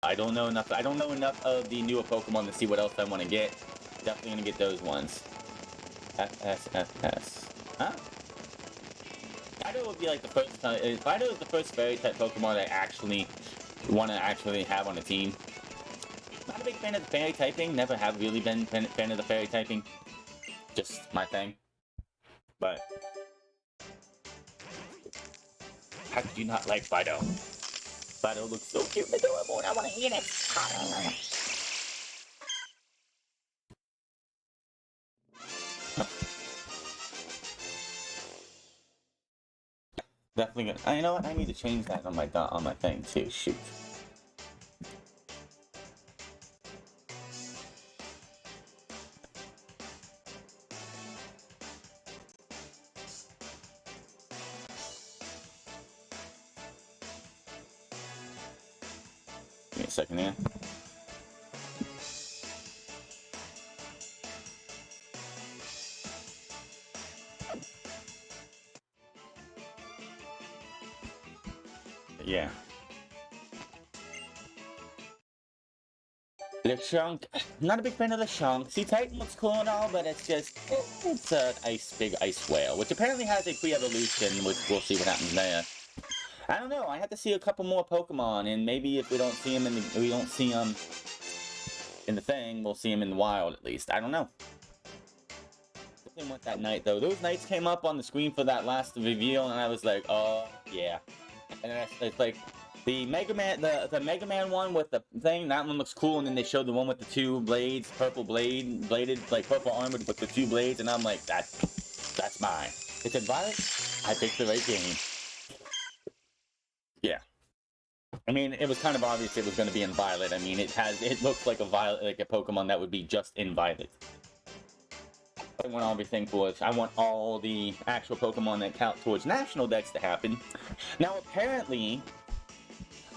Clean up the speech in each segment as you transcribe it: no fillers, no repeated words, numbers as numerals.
I don't know enough. I don't know enough of the newer Pokemon to see what else I want to get. Definitely gonna get those ones. FS. Huh? Fido would be like the first time. Fido is the first fairy type Pokemon I actually want to actually have on a team. Not a big fan of the fairy typing. Never have really been fan of the fairy typing. Just my thing. But how could you not like Fido? Fido looks so cute and adorable, and I want to eat it. Definitely gonna. You know what? I need to change that on my thing too. Shoot. Give me a second here. Yeah. The Shunk, not a big fan of the Shunk. See, Titan looks cool and all, but it's just, it's an big ice whale, which apparently has a pre-evolution, which we'll see what happens there. I don't know, I have to see a couple more Pokemon, and maybe if we don't see them in the thing, we'll see them in the wild at least. I don't know. Definitely want that night though. Those nights came up on the screen for that last reveal, and I was like, oh yeah. And it's like, the Mega Man, the Mega Man one with the thing, that one looks cool, and then they showed the one with the two blades, bladed, like purple armored with the two blades, and I'm like, that's mine. It's in Violet? I picked the right game. Yeah. I mean, it was kind of obvious it was going to be in Violet. I mean, it looks like a Violet, like a Pokemon that would be just in Violet. I want everything for it. I want all the actual Pokemon that count towards National Dex to happen. Now, apparently,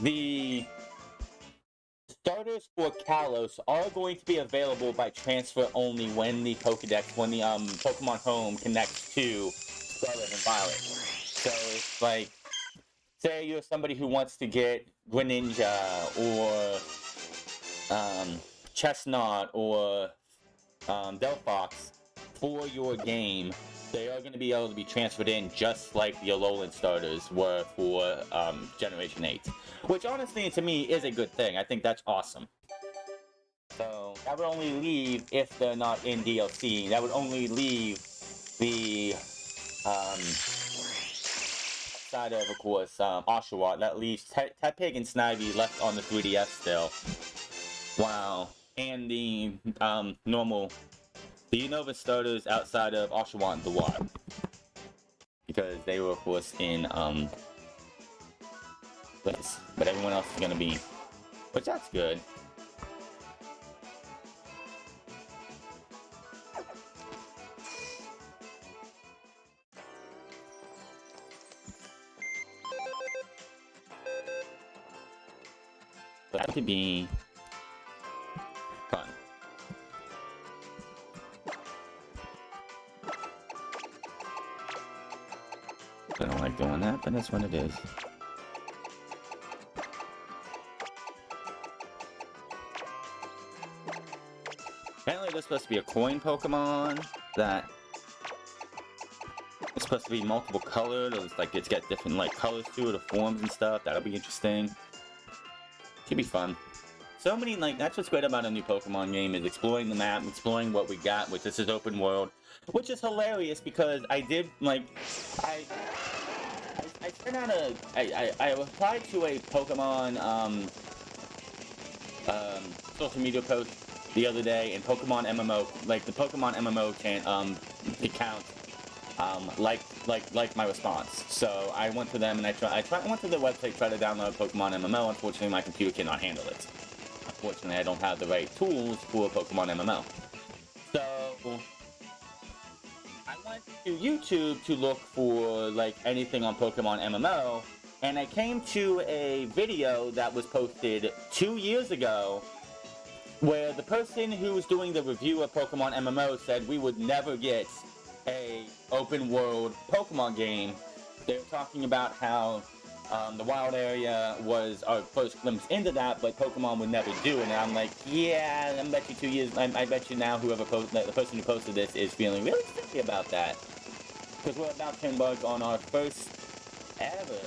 the starters for Kalos are going to be available by transfer only when the Pokedex, when the Pokemon Home connects to Scarlet and Violet. So it's like, say you're somebody who wants to get Greninja or Chestnut or Delphox for your game. They are going to be able to be transferred in just like the Alolan starters were for Generation 8. Which honestly, to me, is a good thing. I think that's awesome. So, that would only leave, if they're not in DLC, that would only leave the side of course, Oshawott. That leaves Tepig and Snivy left on the 3DS still. Wow. And the normal... the Unova starters outside of Oshawott and the Wild. Because they were, of course, in, this. But everyone else is gonna be... which, that's good. That could be... fun. I don't like doing that, but that's what it is. Apparently there's supposed to be a coin Pokemon that it's supposed to be multiple colored, or it's like it's got different like colors to it, or forms and stuff. That'll be interesting. Should be fun. So many, like, that's what's great about a new Pokemon game, is exploring the map, exploring what we got, which this is open world, which is hilarious because I did, like, I sent out I applied to a Pokemon, social media post the other day, and Pokemon MMO, like, the Pokemon MMO account, like my response. So I went to them and I went to their website, tried to download Pokemon MMO. Unfortunately, my computer cannot handle it. Unfortunately, I don't have the right tools for Pokemon MMO. So I went to YouTube to look for like anything on Pokemon MMO, and I came to a video that was posted 2 years ago where the person who was doing the review of Pokemon MMO said we would never get a open world Pokemon game. They were talking about how The wild area was our first glimpse into that, but Pokemon would never do it. And I'm like, yeah, I bet you 2 years. I bet you now whoever the person who posted this is feeling really silly about that, because we're about to embark on our first ever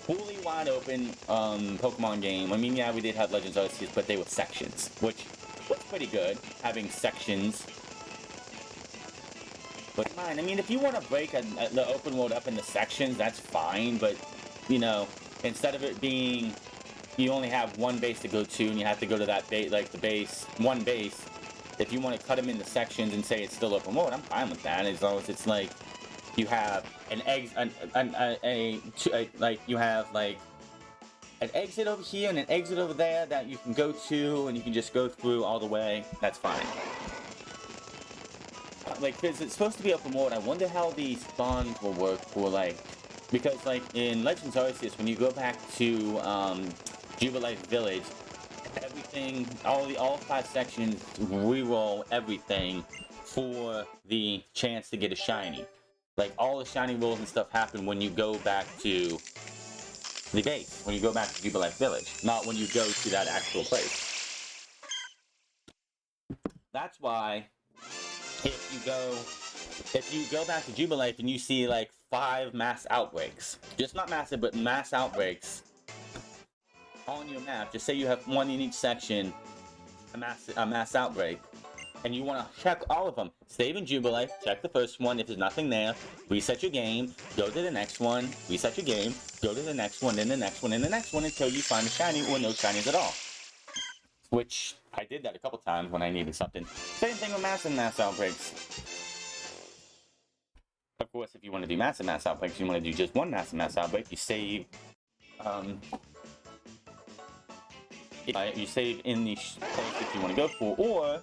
fully wide open Pokemon game. I mean, yeah, we did have Legends Arceus, but they were sections, which was pretty good, having sections. But fine, I mean, if you want to break the open world up into sections, that's fine, but, you know, instead of it being, you only have one base to go to, and you have to go to that base, like the base, one base, if you want to cut them into sections and say it's still open world, I'm fine with that, as long as it's like, you have like you have like an exit over here and an exit over there that you can go to, and you can just go through all the way. That's fine. Like, because it's supposed to be open world, I wonder how the spawns will work for, like, because like in Legends Arceus, when you go back to Jubilife Village, everything, all 5 sections reroll everything for the chance to get a shiny. Like, all the shiny rolls and stuff happen when you go back to the base, when you go back to Jubilife Village, not when you go to that actual place. That's why, if you go back to Jubilife and you see, like, 5 mass outbreaks, just not massive, but mass outbreaks on your map, just say you have one in each section, a mass outbreak, and you want to check all of them. Save in Jubilife, check the first one. If there's nothing there, reset your game, go to the next one, reset your game, go to the next one, then the next one, and the next one until you find a shiny or no shinies at all. Which, I did that a couple times when I needed something. Same thing with mass outbreaks. Of course, if you want to do mass outbreaks, you want to do just one mass outbreak, you save, you save in the place that you want to go for, or,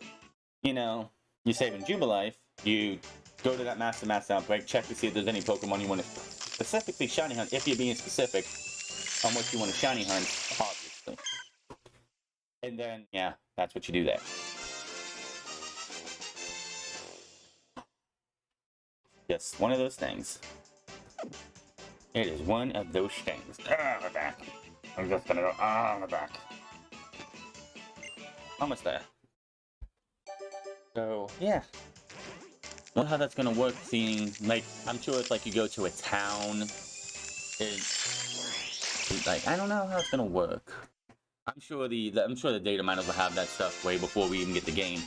you know, you save in Jubilife, you go to that mass outbreak, check to see if there's any Pokemon you want to specifically shiny hunt, if you're being specific on what you want to shiny hunt, obviously. And then, yeah, that's what you do there. Just one of those things. It is one of those things. My back. I'm just gonna go, my back. Almost there. So, yeah. Wonder how that's gonna work, seeing, like, I'm sure if, like, you go to a town, it's like, I don't know how it's gonna work. I'm sure the data miners will have that stuff way before we even get the game.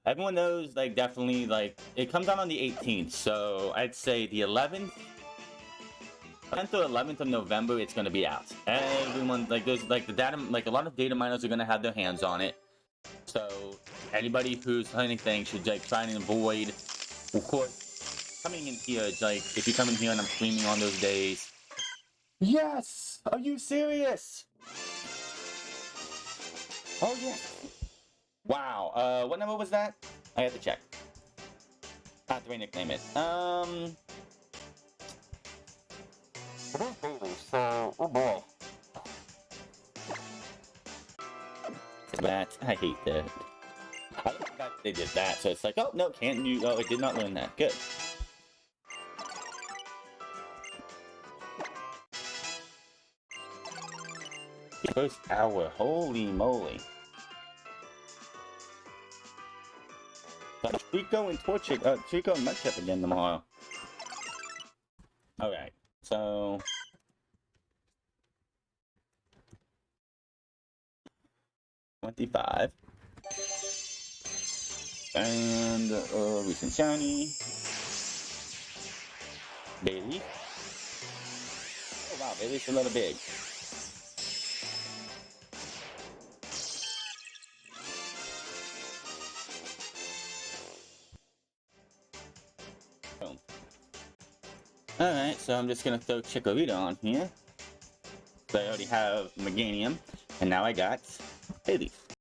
Everyone knows, like, definitely, like, it comes out on the 18th, so I'd say the 10th or 11th of November, it's gonna be out. Everyone, like, there's, like, the data, like, a lot of data miners are gonna have their hands on it. So, anybody who's anything should, like, try and avoid, of course, coming in here. It's like, if you come in here and I'm streaming on those days. Yes! Are you serious? Oh, yeah. Wow, what number was that? I have to check. I have to re-nickname it. It is Bayleef, so, oh boy. That, I hate that. I forgot they did that, so it's like, oh, no, can't you, oh, it did not learn that. Good. First hour, holy moly. Trico and Trico and Mudchip again tomorrow. Alright, so... 25. And, recent shiny. Bayleef. Oh wow, Bayleef's a little big. Boom. Alright, so I'm just gonna throw Chikorita on here. So I already have Meganium, and now I got Bayleef.